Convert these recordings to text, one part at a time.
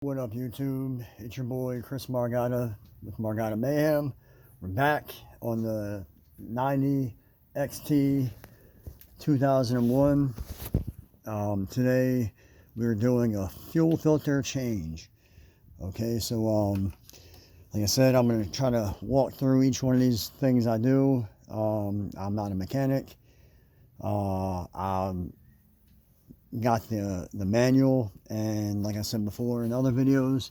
What up, YouTube? It's your boy Chris Margata with Margata Mayhem. We're back on the 90 XT 2001. Today we're doing a fuel filter change. Okay, so like I said, I'm going to try to walk through each one of these things I do. I'm not a mechanic. I got the manual, and like I said before in other videos,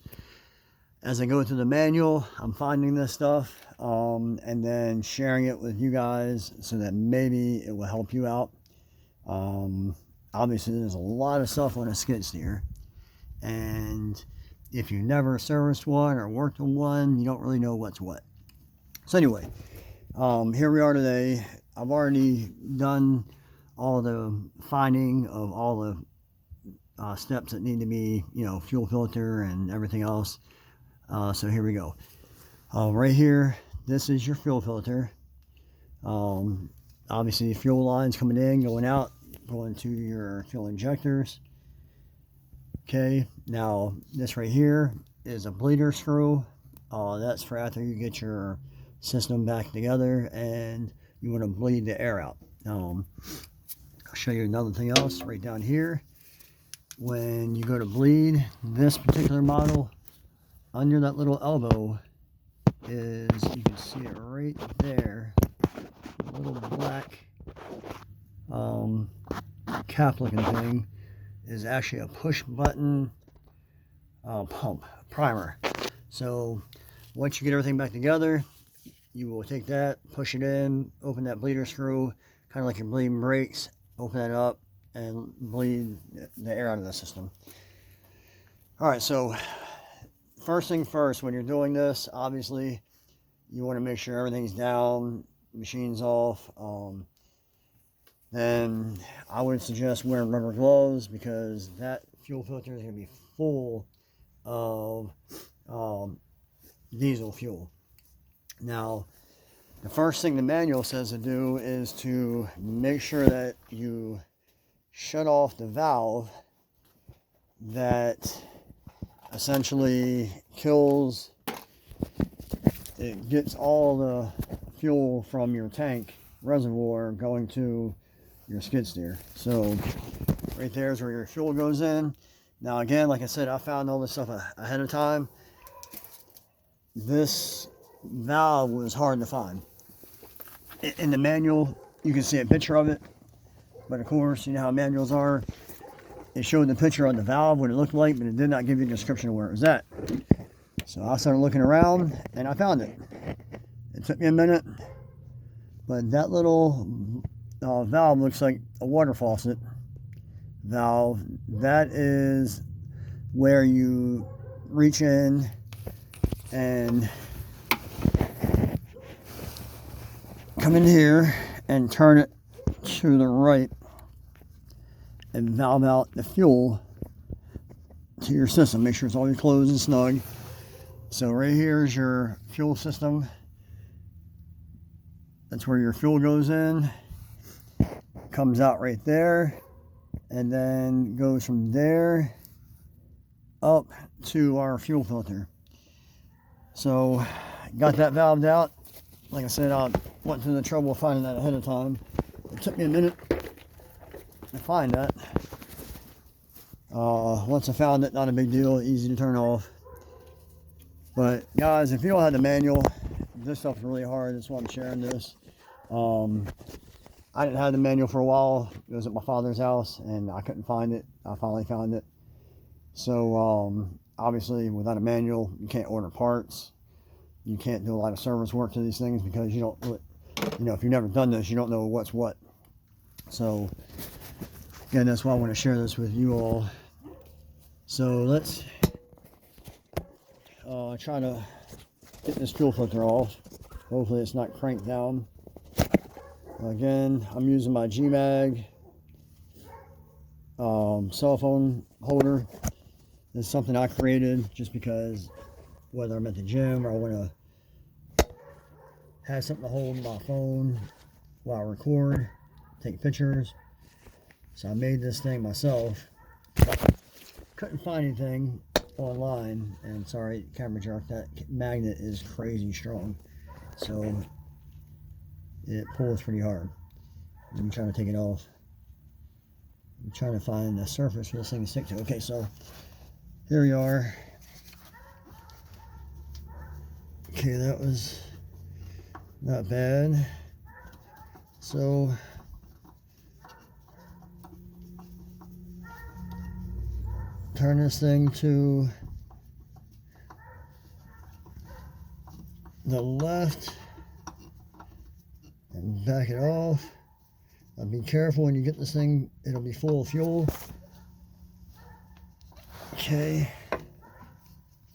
as I go through the manual, I'm finding this stuff and then sharing it with you guys so that maybe it will help you out. Obviously there's a lot of stuff on a skid steer, and if you never serviced one or worked on one, you don't really know what's what. So anyway, here we are today. I've already done all the finding of all the steps that need to be, fuel filter and everything else. So here we go. Right here, this is your fuel filter. Obviously, fuel lines coming in, going out, going to your fuel injectors. Okay, now this right here is a bleeder screw. That's for after you get your system back together and you want to bleed the air out. I'll show you another thing else right down here. When you go to bleed, this particular model, under that little elbow is, you can see it right there, a little black cap looking thing is actually a push button pump primer. So once you get everything back together, you will take that, push it in, open that bleeder screw, kind of like your bleeding brakes, open that up and bleed the air out of the system. Alright, so first thing first, when you're doing this, obviously you want to make sure everything's down, machine's off. Then I would suggest wearing rubber gloves, because that fuel filter is going to be full of diesel fuel. Now, the first thing the manual says to do is to make sure that you shut off the valve that essentially kills, it gets all the fuel from your tank reservoir going to your skid steer. So right there is where your fuel goes in. Now again, like I said, I found all this stuff ahead of time. This valve was hard to find. In the manual, you can see a picture of it, but of course, you know how manuals are. It showed the picture on the valve, what it looked like, but it did not give you a description of where it was at. So I started looking around, and I found it. It took me a minute, but that little valve looks like a water faucet valve. That is where you reach in and come in here and turn it to the right and valve out the fuel to your system. Make sure it's always closed and snug. So right here is your fuel system. That's where your fuel goes in, comes out right there, and then goes from there up to our fuel filter. So got that valved out. Like I said, I went through the trouble of finding that ahead of time. It took me a minute to find that. Once I found it, not a big deal, easy to turn off. But guys, if you don't have the manual, this stuff is really hard. That's why I'm sharing this. I didn't have the manual for a while. It was at my father's house and I couldn't find it. I finally found it. So obviously without a manual, you can't order parts. You can't do a lot of service work to these things, because you don't, if you've never done this, you don't know what's what. So again, that's why I want to share this with you all. So let's try to get this fuel filter off. Hopefully it's not cranked down. Again, I'm using my G-Mag cell phone holder. This is something I created just because, whether I'm at the gym or I want to have something to hold my phone while I record, take pictures. So I made this thing myself. Couldn't find anything online, and sorry, camera jerk, that magnet is crazy strong. So it pulls pretty hard. I'm trying to take it off. I'm trying to find a surface for this thing to stick to. Okay, so here we are. Okay, that was not bad. So turn this thing to the left and back it off. Now be careful when you get this thing, it'll be full of fuel. Okay,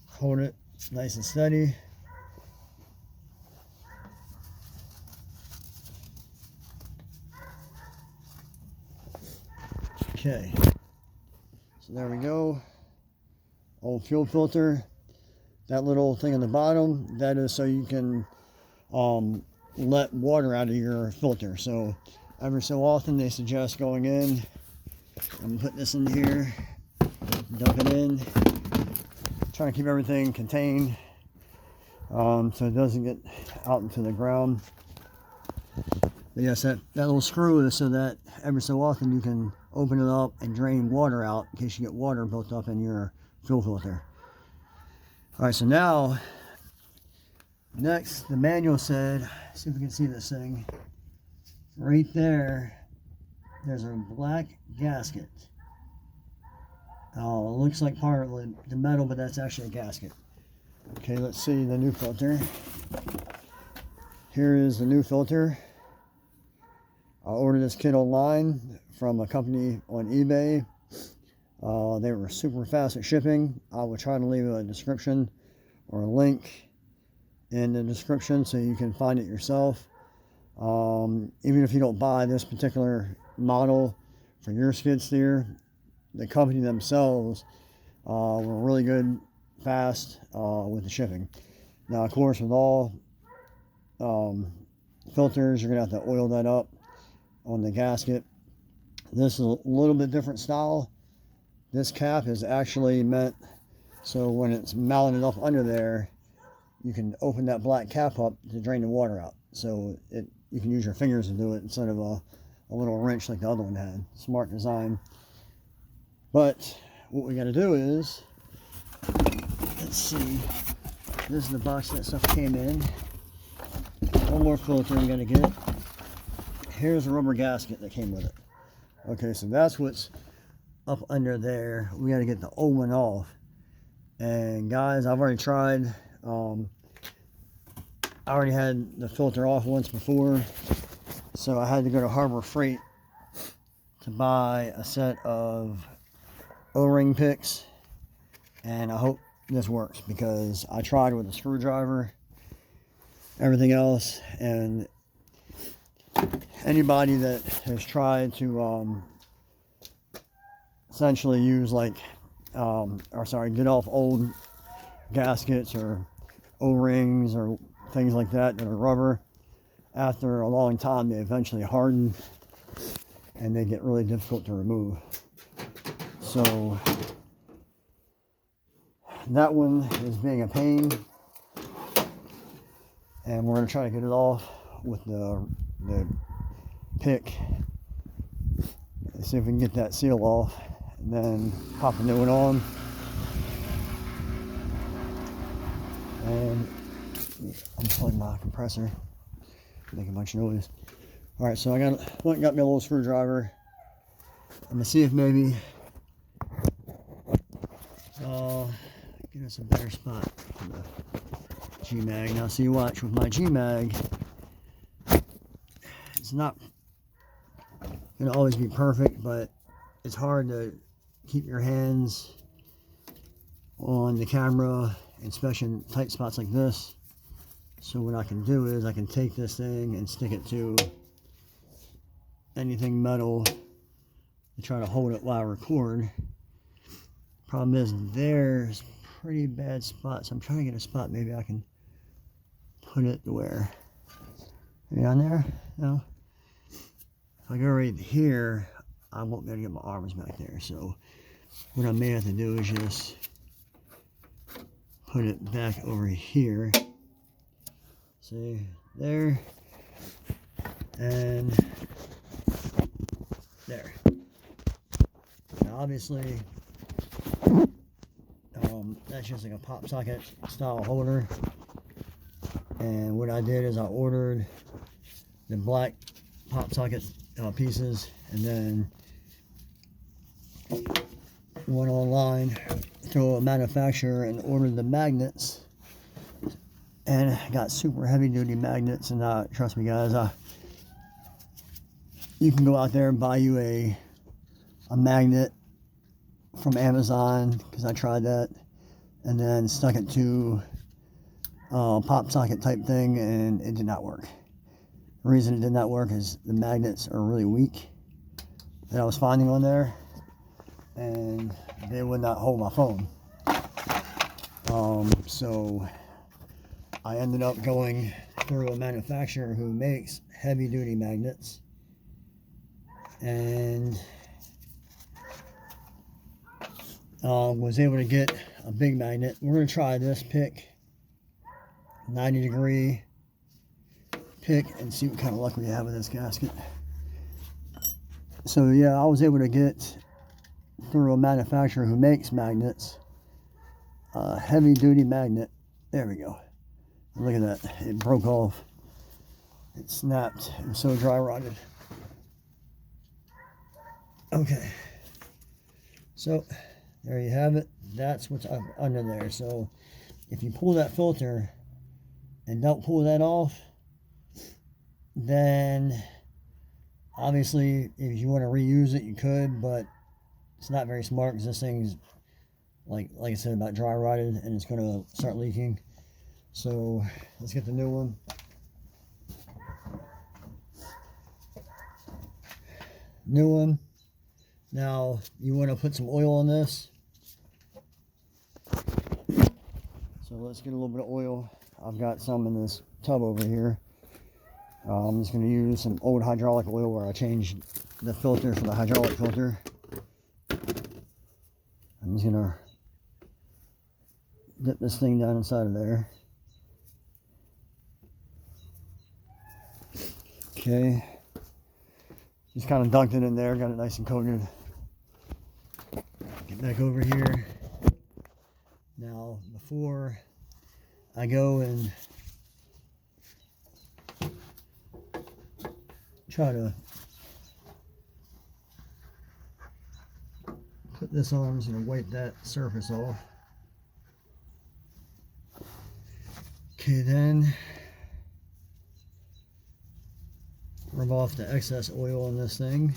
hold it nice and steady. Okay, so there we go. Old fuel filter. That little thing on the bottom, that is so you can let water out of your filter. So every so often they suggest going in and putting this in here, dump it in, trying to keep everything contained so it doesn't get out into the ground. But yes, that little screw is so that every so often you can open it up and drain water out in case you get water built up in your fuel filter. All right, so now, next, the manual said, see if we can see this thing. Right there, there's a black gasket. Oh, it looks like part of the metal, but that's actually a gasket. Okay, let's see the new filter. Here is the new filter. I ordered this kit online from a company on eBay. They were super fast at shipping. I will try to leave a description or a link in the description so you can find it yourself. Even if you don't buy this particular model for your skid steer, the company themselves were really good, fast with the shipping. Now, of course, with all filters, you're going to have to oil that up on the gasket. This is a little bit different style. This cap is actually meant so when it's mounted up under there, you can open that black cap up to drain the water out. So you can use your fingers to do it instead of a little wrench like the other one had. Smart design. But what we got to do is, let's see, this is the box that stuff came in. One more filter we got to get. Here's the rubber gasket that came with it. Okay, so that's what's up under there. We got to get the old one off. And guys, I've already tried. I already had the filter off once before, so I had to go to Harbor Freight to buy a set of O-ring picks, and I hope this works because I tried with a screwdriver, everything else, and anybody that has tried to essentially use get off old gaskets or O-rings or things like that that are rubber, after a long time they eventually harden and they get really difficult to remove. So that one is being a pain, and we're going to try to get it off with the pick and see if we can get that seal off and then pop a new one on. And unplug my compressor, making a bunch of noise. All right, so I went and got me a little screwdriver. I'm gonna see if maybe get us a better spot for the G-Mag. Now see, watch, with my G-Mag, it's not gonna always be perfect, but it's hard to keep your hands on the camera, especially in tight spots like this. So what I can do is I can take this thing and stick it to anything metal to try to hold it while I record. Problem is, there's pretty bad spots. I'm trying to get a spot maybe I can put it where. Maybe on there? No. If I go right here, I won't be able to get my arms back there. So what I may have to do is just put it back over here. See, there, and there. Now obviously, that's just like a pop socket style holder. And what I did is I ordered the black pop socket pieces, and then went online to a manufacturer and ordered the magnets, and got super heavy duty magnets. And trust me guys, you can go out there and buy you a magnet from Amazon, because I tried that, and then stuck it to a pop socket type thing, and it did not work. The reason it did not work is the magnets are really weak that I was finding on there, and they would not hold my phone. So I ended up going through a manufacturer who makes heavy duty magnets, and was able to get a big magnet. We're going to try this pick, 90-degree pick, and see what kind of luck we have with this gasket. So yeah, I was able to get through a manufacturer who makes magnets, a heavy duty magnet. There we go. Look at that. It broke off. It snapped. It was so dry rotted. Okay. So there you have it. That's what's under there. So if you pull that filter and don't pull that off, then obviously if you want to reuse it, you could, but it's not very smart, because this thing's like I said, about dry rotted, and it's going to start leaking. So let's get the new one. New one. Now you want to put some oil on this. So let's get a little bit of oil. I've got some in this tub over here. I'm just going to use some old hydraulic oil where I changed the filter for the hydraulic filter. I'm just going to dip this thing down inside of there. Okay. Just kind of dunked it in there, got it nice and coated. Get back over here. Now, before I go and try to put this on, I'm just going to wipe that surface off. Okay, then rub off the excess oil on this thing.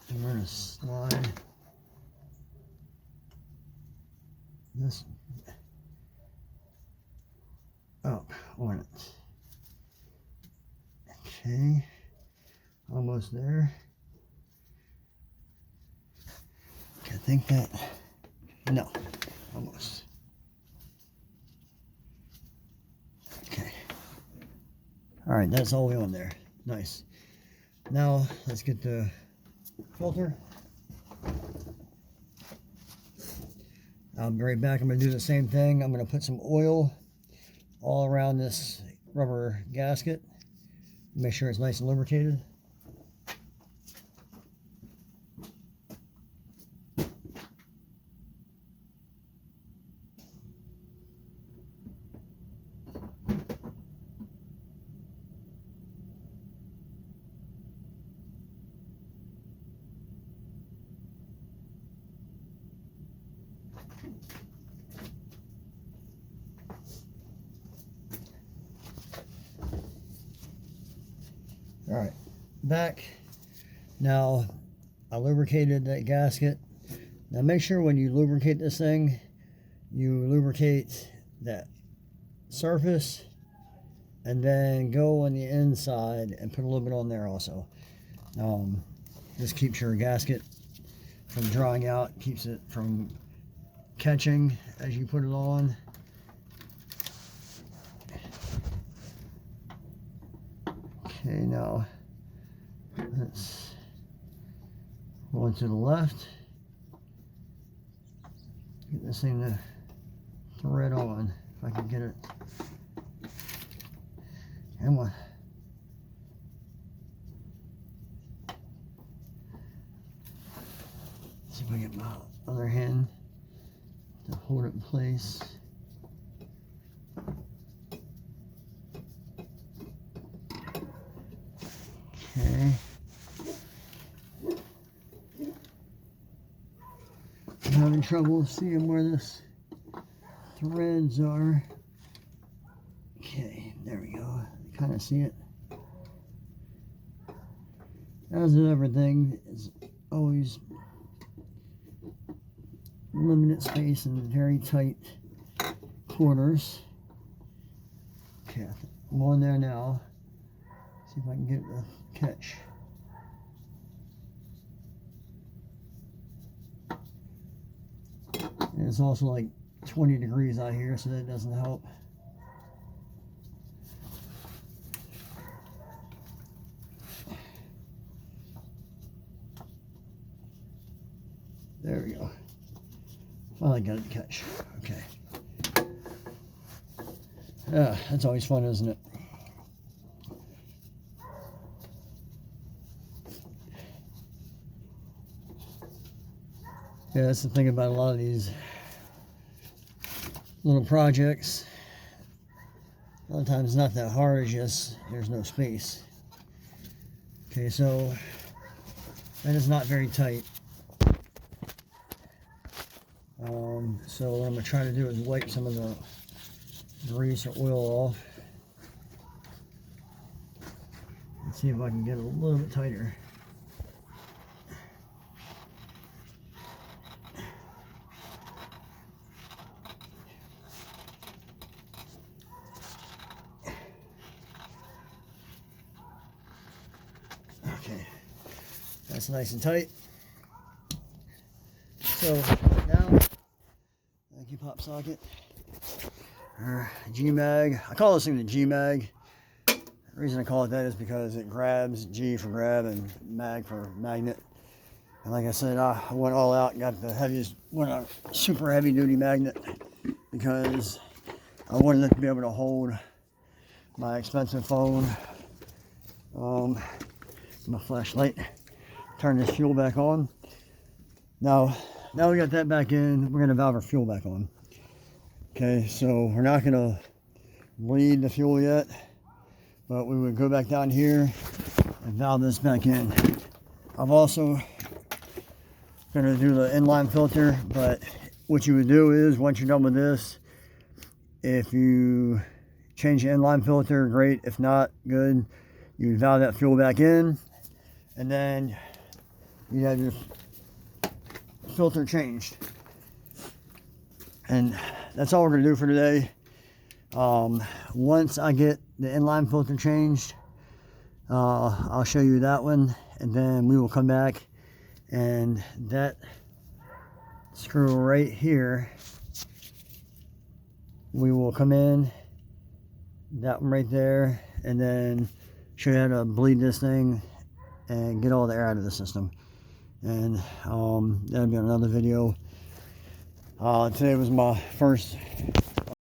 And we're going to slide this up on it. Okay, almost there. Okay, I think that, no, almost. Okay. All right, that's all the way on there. Nice. Now let's get the filter. I'll be right back. I'm going to do the same thing. I'm going to put some oil all around this rubber gasket. Make sure it's nice and lubricated. All right, back. Now, I lubricated that gasket. Now make sure when you lubricate this thing, you lubricate that surface, and then go on the inside and put a little bit on there also. This keeps your gasket from drying out, keeps it from catching as you put it on. Okay, now let's go to the left. Get this thing to thread on. If I can get it. Come on. See if I get my other hand to hold it in place. Okay. I'm having trouble seeing where this threads are. Okay, there we go. Kind of see it. As with everything, it's always limited space and very tight quarters. Okay, I'm on there now. See if I can get it to catch. And it's also like 20 degrees out here, so that doesn't help. There we go. Finally got it to catch. Okay. Yeah, that's always fun, isn't it? Yeah, that's the thing about a lot of these little projects. A lot of times it's not that hard, it's just there's no space. Okay, so that is not very tight. So what I'm going to try to do is wipe some of the grease or oil off. Let's see if I can get it a little bit tighter. Okay, that's nice and tight. So now, thank you, pop socket, or G-Mag. I call this thing the G-Mag. The reason I call it that is because it grabs, G for grab and mag for magnet. And like I said, I went all out and got the heaviest, went a super heavy duty magnet because I wanted it to be able to hold my expensive phone. My flashlight. Turn this fuel back on. Now we got that back in, we're gonna valve our fuel back on. Okay, so we're not gonna bleed the fuel yet, but we would go back down here and valve this back in. I'm also gonna do the inline filter, but what you would do is once you're done with this, if you change the inline filter, great. If not, good. You would valve that fuel back in, and then you have your filter changed. And that's all we're going to do for today. Once I get the inline filter changed, I'll show you that one, and then we will come back, and that screw right here, we will come in, that one right there, and then show you how to bleed this thing and get all the air out of the system. And that'll be another video. Today was my first